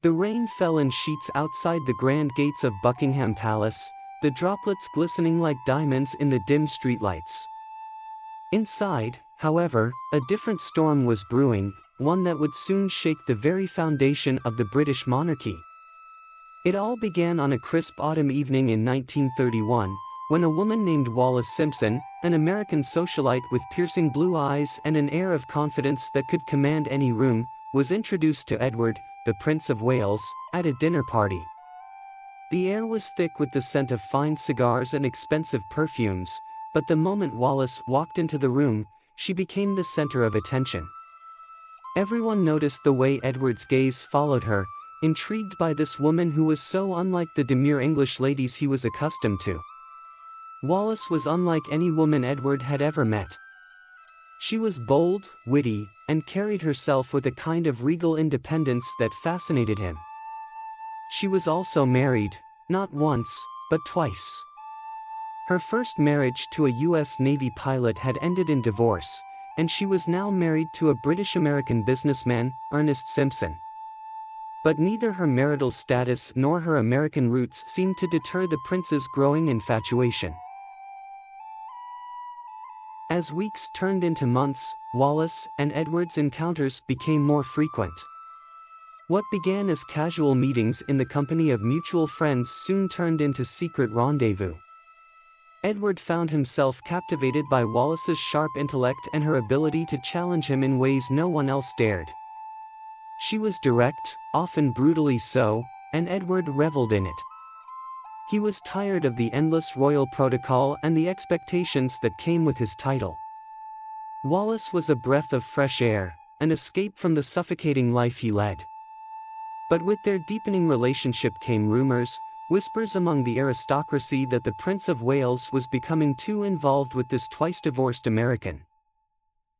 The rain fell in sheets outside the grand gates of Buckingham Palace, the droplets glistening like diamonds in the dim streetlights. Inside, however, a different storm was brewing, one that would soon shake the very foundation of the British monarchy. It all began on a crisp autumn evening in 1931, when a woman named Wallis Simpson, an American socialite with piercing blue eyes and an air of confidence that could command any room, was introduced to Edward, the Prince of Wales, at a dinner party. The air was thick with the scent of fine cigars and expensive perfumes, but the moment Wallis walked into the room, she became the center of attention. Everyone noticed the way Edward's gaze followed her, intrigued by this woman who was so unlike the demure English ladies he was accustomed to. Wallis was unlike any woman Edward had ever met. She was bold, witty, and carried herself with a kind of regal independence that fascinated him. She was also married, not once, but twice. Her first marriage to a U.S. Navy pilot had ended in divorce, and she was now married to a British-American businessman, Ernest Simpson. But neither her marital status nor her American roots seemed to deter the prince's growing infatuation. As weeks turned into months, Wallis and Edward's encounters became more frequent. What began as casual meetings in the company of mutual friends soon turned into secret rendezvous. Edward found himself captivated by Wallis's sharp intellect and her ability to challenge him in ways no one else dared. She was direct, often brutally so, and Edward reveled in it. He was tired of the endless royal protocol and the expectations that came with his title. Wallis was a breath of fresh air, an escape from the suffocating life he led. But with their deepening relationship came rumors, whispers among the aristocracy that the Prince of Wales was becoming too involved with this twice-divorced American.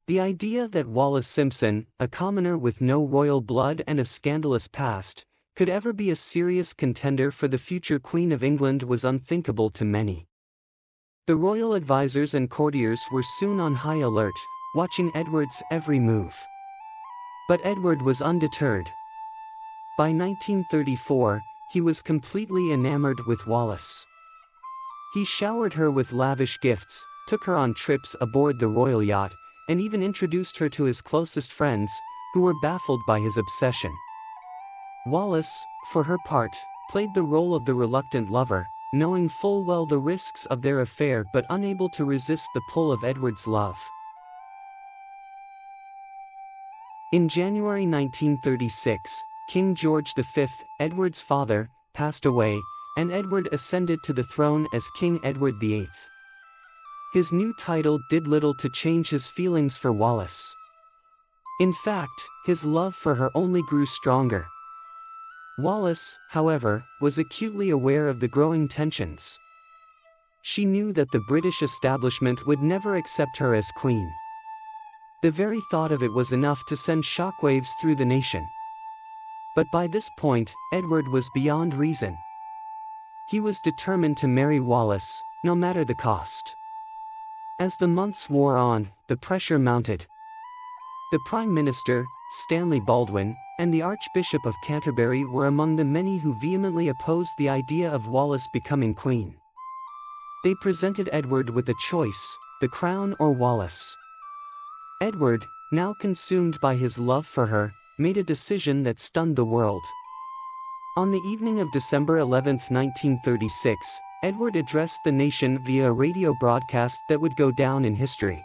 The idea that Wallis Simpson, a commoner with no royal blood and a scandalous past, could ever be a serious contender for the future Queen of England was unthinkable to many. The royal advisors and courtiers were soon on high alert, watching Edward's every move. But Edward was undeterred. By 1934, he was completely enamored with Wallis. He showered her with lavish gifts, took her on trips aboard the royal yacht, and even introduced her to his closest friends, who were baffled by his obsession. Wallis, for her part, played the role of the reluctant lover, knowing full well the risks of their affair but unable to resist the pull of Edward's love. In January 1936, King George V, Edward's father, passed away, and Edward ascended to the throne as King Edward VIII. His new title did little to change his feelings for Wallis. In fact, his love for her only grew stronger. Wallis, however, was acutely aware of the growing tensions. She knew that the British establishment would never accept her as queen. The very thought of it was enough to send shockwaves through the nation. But by this point, Edward was beyond reason. He was determined to marry Wallis, no matter the cost. As the months wore on, the pressure mounted. The Prime Minister, Stanley Baldwin, and the Archbishop of Canterbury were among the many who vehemently opposed the idea of Wallis becoming queen. They presented Edward with a choice: the crown or Wallis. Edward, now consumed by his love for her, made a decision that stunned the world. On the evening of December 11, 1936, Edward addressed the nation via a radio broadcast that would go down in history.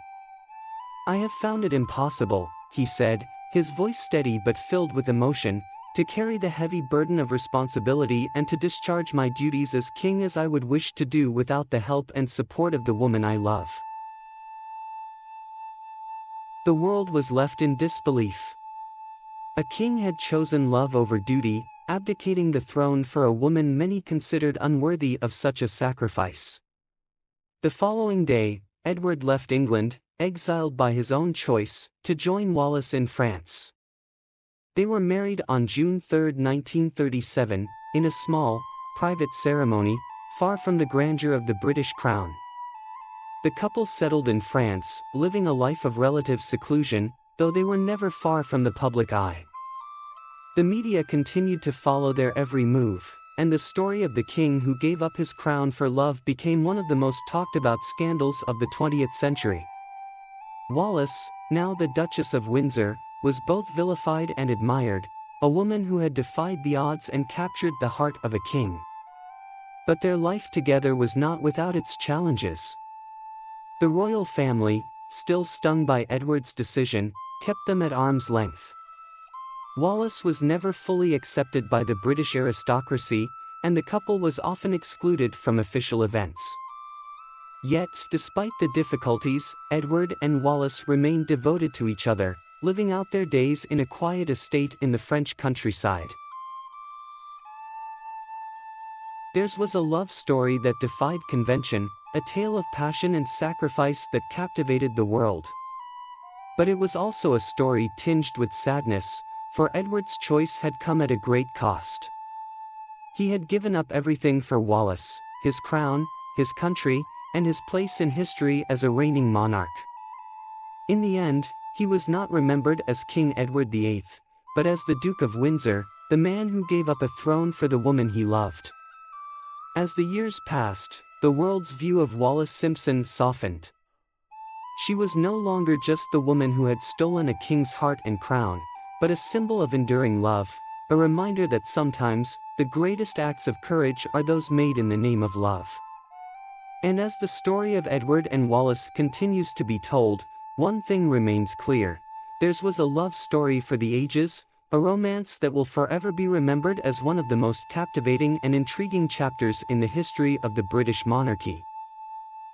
"I have found it impossible," he said, his voice steady but filled with emotion, "to carry the heavy burden of responsibility and to discharge my duties as king as I would wish to do without the help and support of the woman I love." The world was left in disbelief. A king had chosen love over duty, abdicating the throne for a woman many considered unworthy of such a sacrifice. The following day, Edward left England, exiled by his own choice, to join Wallis in France. They were married on June 3, 1937, in a small, private ceremony, far from the grandeur of the British crown. The couple settled in France, living a life of relative seclusion, though they were never far from the public eye. The media continued to follow their every move, and the story of the king who gave up his crown for love became one of the most talked about scandals of the 20th century. Wallis, now the Duchess of Windsor, was both vilified and admired, a woman who had defied the odds and captured the heart of a king. But their life together was not without its challenges. The royal family, still stung by Edward's decision, kept them at arm's length. Wallis was never fully accepted by the British aristocracy, and the couple was often excluded from official events. Yet, despite the difficulties, Edward and Wallis remained devoted to each other, living out their days in a quiet estate in the French countryside. Theirs was a love story that defied convention, a tale of passion and sacrifice that captivated the world. But it was also a story tinged with sadness, for Edward's choice had come at a great cost. He had given up everything for Wallis, his crown, his country, and his place in history as a reigning monarch. In the end, he was not remembered as King Edward VIII, but as the Duke of Windsor, the man who gave up a throne for the woman he loved. As the years passed, the world's view of Wallis Simpson softened. She was no longer just the woman who had stolen a king's heart and crown, but a symbol of enduring love, a reminder that sometimes, the greatest acts of courage are those made in the name of love. And as the story of Edward and Wallis continues to be told, one thing remains clear: theirs was a love story for the ages, a romance that will forever be remembered as one of the most captivating and intriguing chapters in the history of the British monarchy.